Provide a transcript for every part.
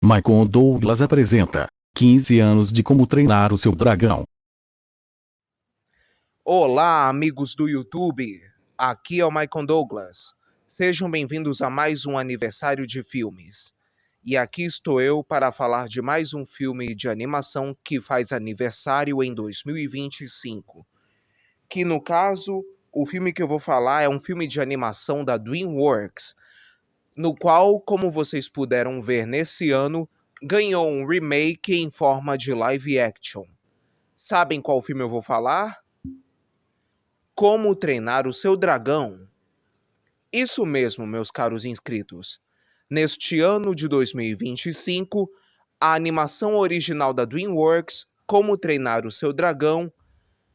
Michael Douglas apresenta 15 anos de como treinar o seu dragão. Olá, amigos do YouTube. Aqui é o Michael Douglas. Sejam bem-vindos a mais um aniversário de filmes. E aqui estou eu para falar de mais um filme de animação que faz aniversário em 2025. Que no caso, o filme que eu vou falar é um filme de animação da DreamWorks, no qual, como vocês puderam ver nesse ano, ganhou um remake em forma de live action. Sabem qual filme eu vou falar? Como treinar o seu dragão. Isso mesmo, meus caros inscritos. Neste ano de 2025, a animação original da DreamWorks, Como Treinar o Seu Dragão,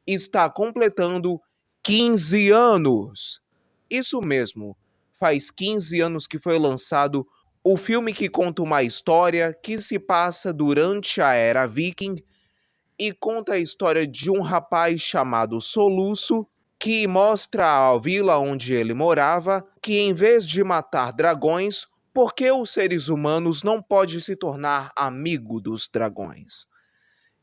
está completando 15 anos. Isso mesmo, faz 15 anos que foi lançado o filme que conta uma história que se passa durante a Era Viking e conta a história de um rapaz chamado Soluço, que mostra à vila onde ele morava que, em vez de matar dragões, por que os seres humanos não podem se tornar amigo dos dragões?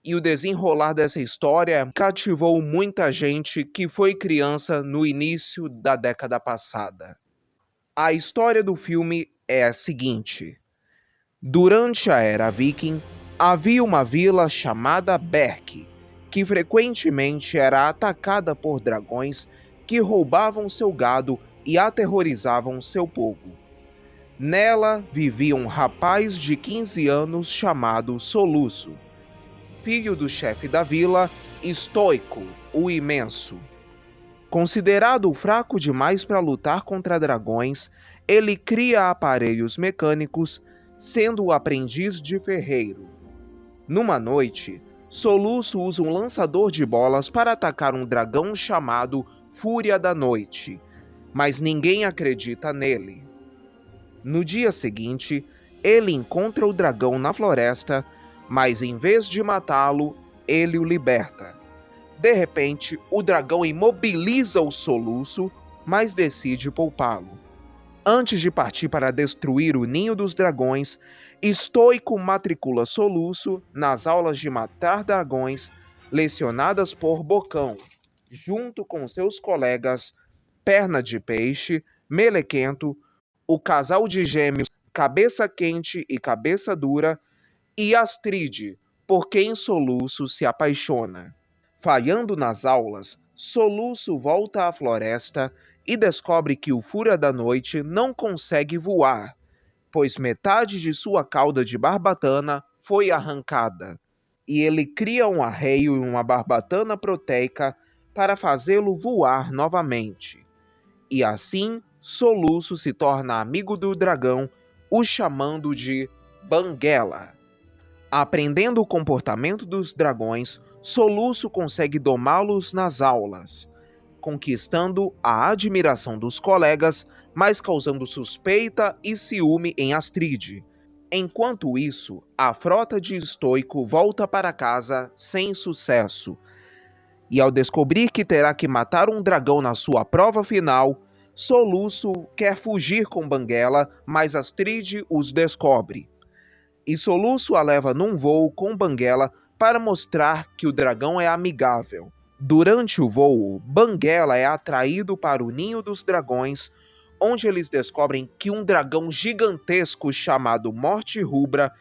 E o desenrolar dessa história cativou muita gente que foi criança no início da década passada. A história do filme é a seguinte: durante a Era Viking, havia uma vila chamada Berk, que frequentemente era atacada por dragões que roubavam seu gado e aterrorizavam seu povo. Nela vivia um rapaz de 15 anos chamado Soluço, filho do chefe da vila, Estoico, o Imenso. Considerado fraco demais para lutar contra dragões, ele cria aparelhos mecânicos, sendo o aprendiz de ferreiro. Numa noite, Soluço usa um lançador de bolas para atacar um dragão chamado Fúria da Noite, mas ninguém acredita nele. No dia seguinte, ele encontra o dragão na floresta, mas em vez de matá-lo, ele o liberta. De repente, o dragão imobiliza o Soluço, mas decide poupá-lo. Antes de partir para destruir o ninho dos dragões, Estoico matricula Soluço nas aulas de matar dragões lecionadas por Bocão, junto com seus colegas Perna de Peixe, Melequento, o casal de gêmeos Cabeça Quente e Cabeça Dura e Astride, por quem Soluço se apaixona. Falhando nas aulas, Soluço volta à floresta e descobre que o Fúria da Noite não consegue voar, pois metade de sua cauda de barbatana foi arrancada. E ele cria um arreio e uma barbatana proteica para fazê-lo voar novamente. E assim, Soluço se torna amigo do dragão, o chamando de Banguela. Aprendendo o comportamento dos dragões, Soluço consegue domá-los nas aulas, conquistando a admiração dos colegas, mas causando suspeita e ciúme em Astride. Enquanto isso, a frota de Estoico volta para casa sem sucesso. E ao descobrir que terá que matar um dragão na sua prova final, Soluço quer fugir com Banguela, mas Astride os descobre. E Soluço a leva num voo com Banguela para mostrar que o dragão é amigável. Durante o voo, Banguela é atraído para o ninho dos dragões, onde eles descobrem que um dragão gigantesco chamado Morte Rubra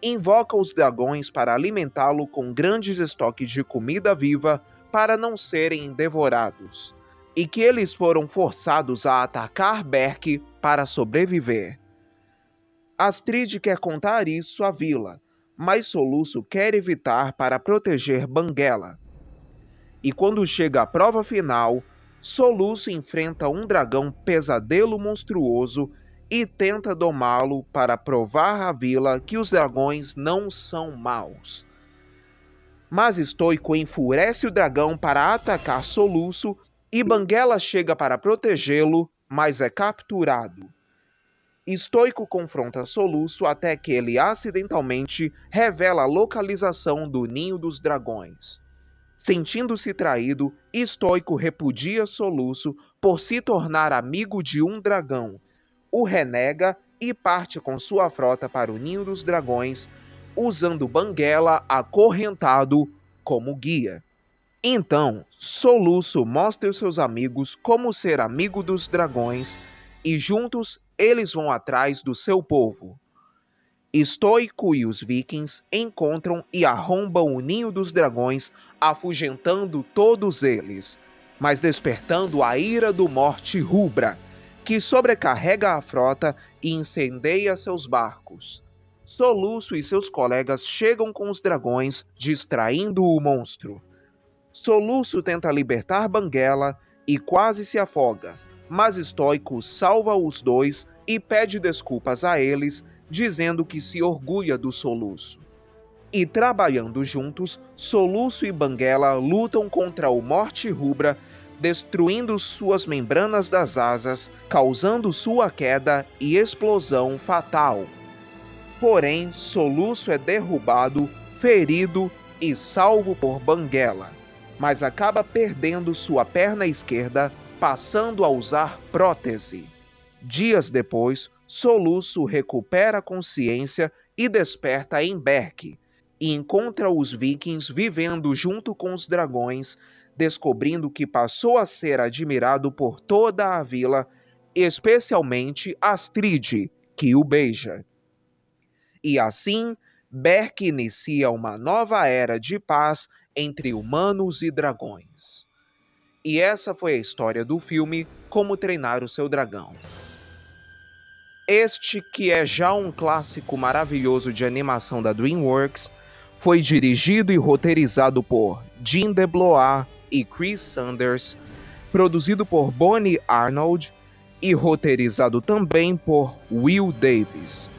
invoca os dragões para alimentá-lo com grandes estoques de comida viva para não serem devorados, e que eles foram forçados a atacar Berk para sobreviver. Astride quer contar isso à vila, mas Soluço quer evitar para proteger Banguela. E quando chega a prova final, Soluço enfrenta um dragão pesadelo monstruoso e tenta domá-lo para provar à vila que os dragões não são maus. Mas Estoico enfurece o dragão para atacar Soluço e Banguela chega para protegê-lo, mas é capturado. Estoico confronta Soluço até que ele acidentalmente revela a localização do ninho dos dragões. Sentindo-se traído, Estoico repudia Soluço por se tornar amigo de um dragão, o renega e parte com sua frota para o Ninho dos Dragões, usando Banguela acorrentado como guia. Então, Soluço mostra aos seus amigos como ser amigo dos dragões e juntos eles vão atrás do seu povo. Estoico e os vikings encontram e arrombam o Ninho dos Dragões, afugentando todos eles, mas despertando a ira do Morte Rubra, que sobrecarrega a frota e incendeia seus barcos. Soluço e seus colegas chegam com os dragões, distraindo o monstro. Soluço tenta libertar Banguela e quase se afoga, mas Estoico salva os dois e pede desculpas a eles, dizendo que se orgulha do Soluço. E trabalhando juntos, Soluço e Banguela lutam contra o Morte Rubra, destruindo suas membranas das asas, causando sua queda e explosão fatal. Porém, Soluço é derrubado, ferido e salvo por Banguela, mas acaba perdendo sua perna esquerda, passando a usar prótese. Dias depois, Soluço recupera a consciência e desperta em Berk, e encontra os vikings vivendo junto com os dragões, descobrindo que passou a ser admirado por toda a vila, especialmente Astrid, que o beija. E assim, Berk inicia uma nova era de paz entre humanos e dragões. E essa foi a história do filme Como Treinar o Seu Dragão. Este, que é já um clássico maravilhoso de animação da DreamWorks, foi dirigido e roteirizado por Jim DeBlois e Chris Sanders, produzido por Bonnie Arnold e roteirizado também por Will Davis,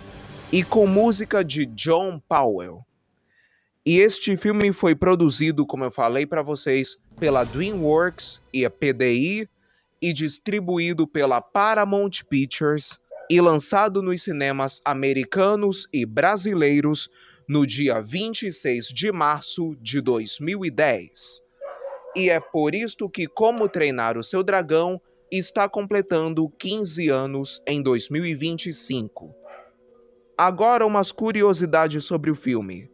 e com música de John Powell. E este filme foi produzido, como eu falei para vocês, pela DreamWorks e a PDI, e distribuído pela Paramount Pictures, e lançado nos cinemas americanos e brasileiros no dia 26 de março de 2010. E é por isto que Como Treinar o Seu Dragão está completando 15 anos em 2025. Agora, umas curiosidades sobre o filme.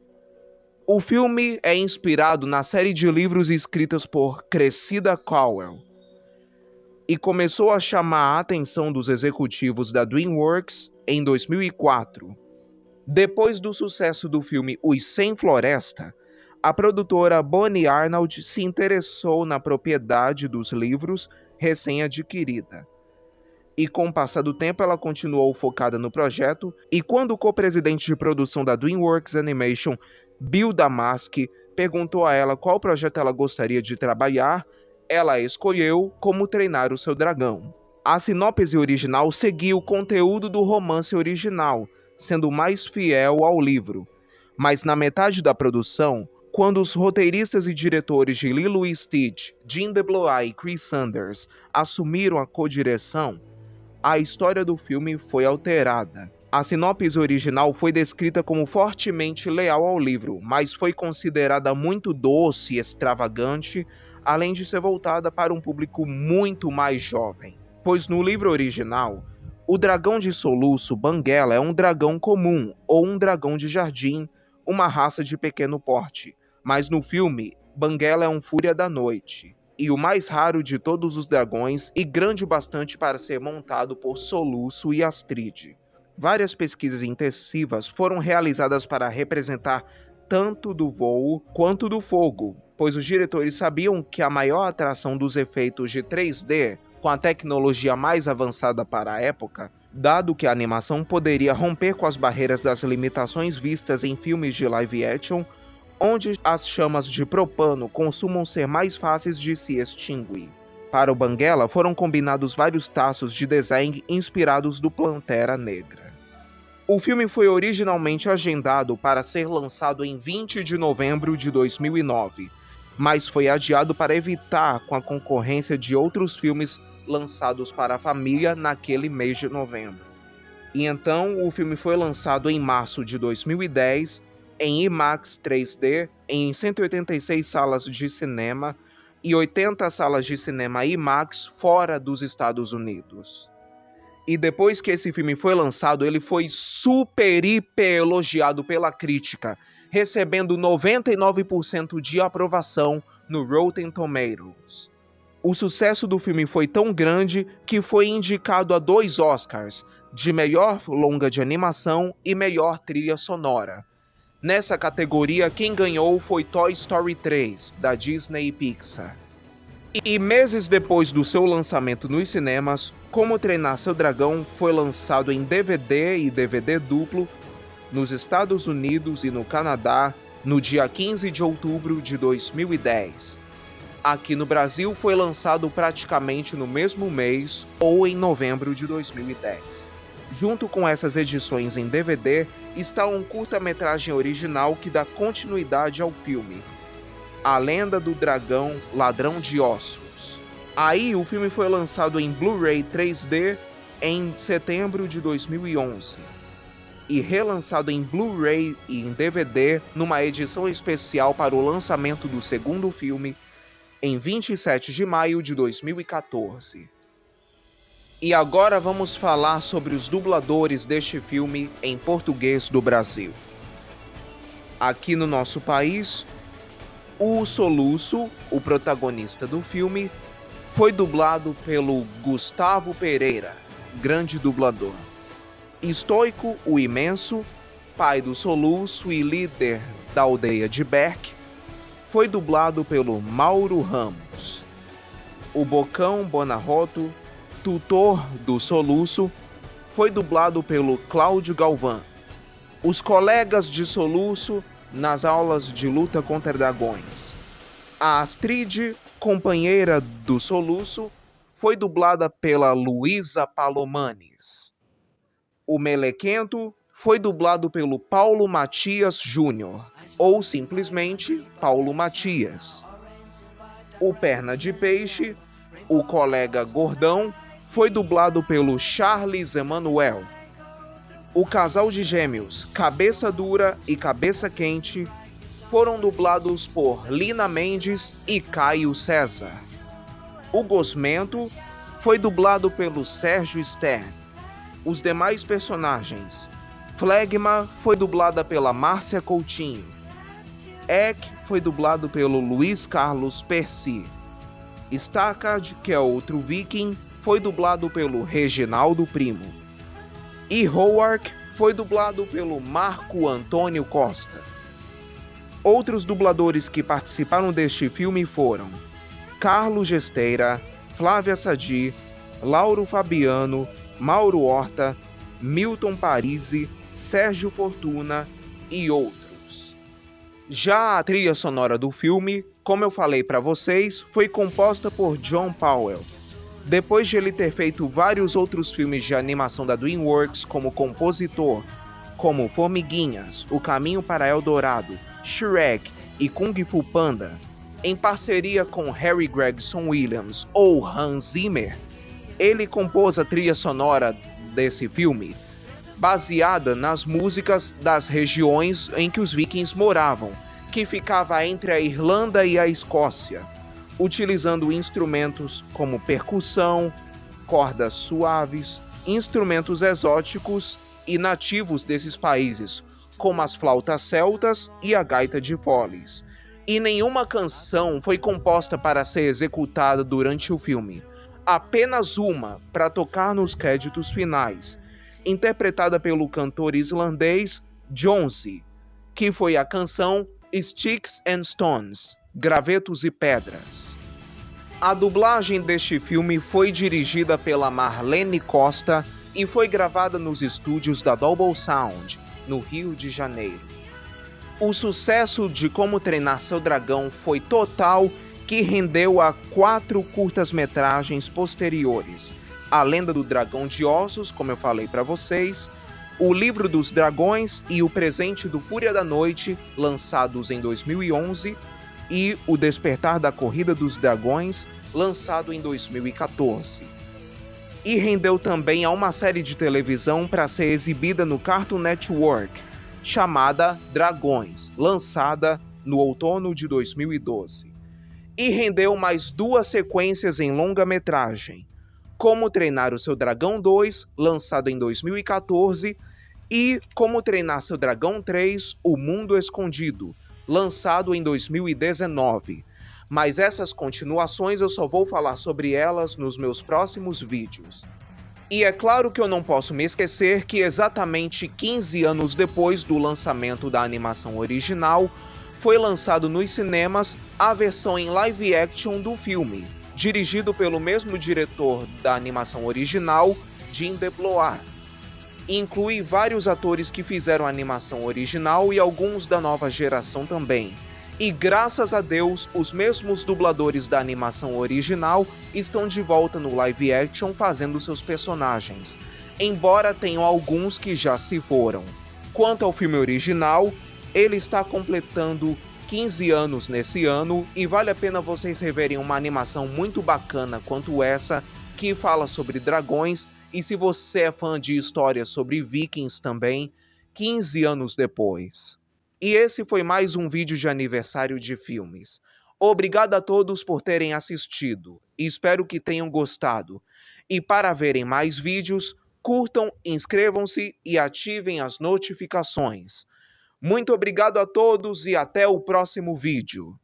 O filme é inspirado na série de livros escritas por Cressida Cowell e começou a chamar a atenção dos executivos da DreamWorks em 2004. Depois do sucesso do filme Os Sem Floresta, a produtora Bonnie Arnold se interessou na propriedade dos livros recém-adquirida. E com o passar do tempo ela continuou focada no projeto, e quando o co-presidente de produção da DreamWorks Animation, Bill Damaski, perguntou a ela qual projeto ela gostaria de trabalhar, ela escolheu Como Treinar o Seu Dragão. A sinopse original seguia o conteúdo do romance original, sendo mais fiel ao livro. Mas na metade da produção, quando os roteiristas e diretores de Lilo e Stitch, Jim DeBlois e Chris Sanders, assumiram a co-direção, a história do filme foi alterada. A sinopse original foi descrita como fortemente leal ao livro, mas foi considerada muito doce e extravagante, além de ser voltada para um público muito mais jovem. Pois no livro original, o dragão de Soluço, Banguela, é um dragão comum, ou um dragão de jardim, uma raça de pequeno porte. Mas no filme, Banguela é um Fúria da Noite, e o mais raro de todos os dragões, e grande o bastante para ser montado por Soluço e Astrid. Várias pesquisas intensivas foram realizadas para representar tanto do voo quanto do fogo, pois os diretores sabiam que a maior atração dos efeitos de 3D, com a tecnologia mais avançada para a época, dado que a animação poderia romper com as barreiras das limitações vistas em filmes de live action, onde as chamas de propano costumam ser mais fáceis de se extinguir. Para o Banguela foram combinados vários traços de design inspirados do Pantera Negra. O filme foi originalmente agendado para ser lançado em 20 de novembro de 2009, mas foi adiado para evitar com a concorrência de outros filmes lançados para a família naquele mês de novembro. E então o filme foi lançado em março de 2010, em IMAX 3D, em 186 salas de cinema e 80 salas de cinema IMAX fora dos Estados Unidos. E depois que esse filme foi lançado, ele foi super, hiper elogiado pela crítica, recebendo 99% de aprovação no Rotten Tomatoes. O sucesso do filme foi tão grande que foi indicado a 2 Oscars, de melhor longa de animação e melhor trilha sonora. Nessa categoria, quem ganhou foi Toy Story 3, da Disney e Pixar. E meses depois do seu lançamento nos cinemas, Como Treinar Seu Dragão foi lançado em DVD e DVD duplo nos Estados Unidos e no Canadá no dia 15 de outubro de 2010. Aqui no Brasil foi lançado praticamente no mesmo mês ou em novembro de 2010. Junto com essas edições em DVD está um curta-metragem original que dá continuidade ao filme, A Lenda do Dragão Ladrão de Ossos. Aí o filme foi lançado em Blu-ray 3D em setembro de 2011 e relançado em Blu-ray e em DVD numa edição especial para o lançamento do segundo filme em 27 de maio de 2014. E agora vamos falar sobre os dubladores deste filme em português do Brasil. Aqui no nosso país, o Soluço, o protagonista do filme, foi dublado pelo Gustavo Pereira, grande dublador. Estoico, o Imenso, pai do Soluço e líder da aldeia de Berk, foi dublado pelo Mauro Ramos. O Bocão Bonarroto, tutor do Soluço, foi dublado pelo Cláudio Galvão. Os colegas de Soluço nas aulas de luta contra dragões. A Astrid, companheira do Soluço, foi dublada pela Luísa Palomanes. O Melequento foi dublado pelo Paulo Matias Júnior, ou simplesmente Paulo Matias. O Perna de Peixe, o colega Gordão, foi dublado pelo Charles Emanuel. O casal de gêmeos Cabeça Dura e Cabeça Quente foram dublados por Lina Mendes e Caio César. O Gosmento foi dublado pelo Sérgio Stern. Os demais personagens: Flegma foi dublada pela Márcia Coutinho. Eck foi dublado pelo Luiz Carlos Percy. Stakard, que é outro viking, foi dublado pelo Reginaldo Primo. E Howard foi dublado pelo Marco Antônio Costa. Outros dubladores que participaram deste filme foram Carlos Gesteira, Flávia Sadi, Lauro Fabiano, Mauro Horta, Milton Parisi, Sérgio Fortuna e outros. Já a trilha sonora do filme, como eu falei para vocês, foi composta por John Powell. Depois de ele ter feito vários outros filmes de animação da DreamWorks como compositor, como Formiguinhas, O Caminho para Eldorado, Shrek e Kung Fu Panda, em parceria com Harry Gregson Williams ou Hans Zimmer, ele compôs a trilha sonora desse filme, baseada nas músicas das regiões em que os vikings moravam, que ficava entre a Irlanda e a Escócia, utilizando instrumentos como percussão, cordas suaves, instrumentos exóticos e nativos desses países, como as flautas celtas e a gaita de foles. E nenhuma canção foi composta para ser executada durante o filme, apenas uma para tocar nos créditos finais, interpretada pelo cantor islandês Jónsi, que foi a canção Sticks and Stones, Gravetos e Pedras. A dublagem deste filme foi dirigida pela Marlene Costa e foi gravada nos estúdios da Double Sound, no Rio de Janeiro. O sucesso de Como Treinar Seu Dragão foi total, que rendeu a 4 curtas-metragens posteriores: A Lenda do Dragão de Ossos, como eu falei para vocês, O Livro dos Dragões e O Presente do Fúria da Noite, lançados em 2011, e O Despertar da Corrida dos Dragões, lançado em 2014. E rendeu também a uma série de televisão para ser exibida no Cartoon Network, chamada Dragões, lançada no outono de 2012. E rendeu mais 2 sequências em longa-metragem, Como Treinar o Seu Dragão 2, lançado em 2014, e Como Treinar Seu Dragão 3, O Mundo Escondido, lançado em 2019. Mas essas continuações eu só vou falar sobre elas nos meus próximos vídeos. E é claro que eu não posso me esquecer que exatamente 15 anos depois do lançamento da animação original, foi lançado nos cinemas a versão em live action do filme, dirigido pelo mesmo diretor da animação original, Jim DeBlois. Inclui vários atores que fizeram a animação original e alguns da nova geração também. E graças a Deus, os mesmos dubladores da animação original estão de volta no live action fazendo seus personagens, embora tenham alguns que já se foram. Quanto ao filme original, ele está completando 15 anos nesse ano e vale a pena vocês reverem uma animação muito bacana quanto essa, que fala sobre dragões, e se você é fã de histórias sobre vikings também, 15 anos depois. E esse foi mais um vídeo de aniversário de filmes. Obrigado a todos por terem assistido, espero que tenham gostado. E para verem mais vídeos, curtam, inscrevam-se e ativem as notificações. Muito obrigado a todos e até o próximo vídeo.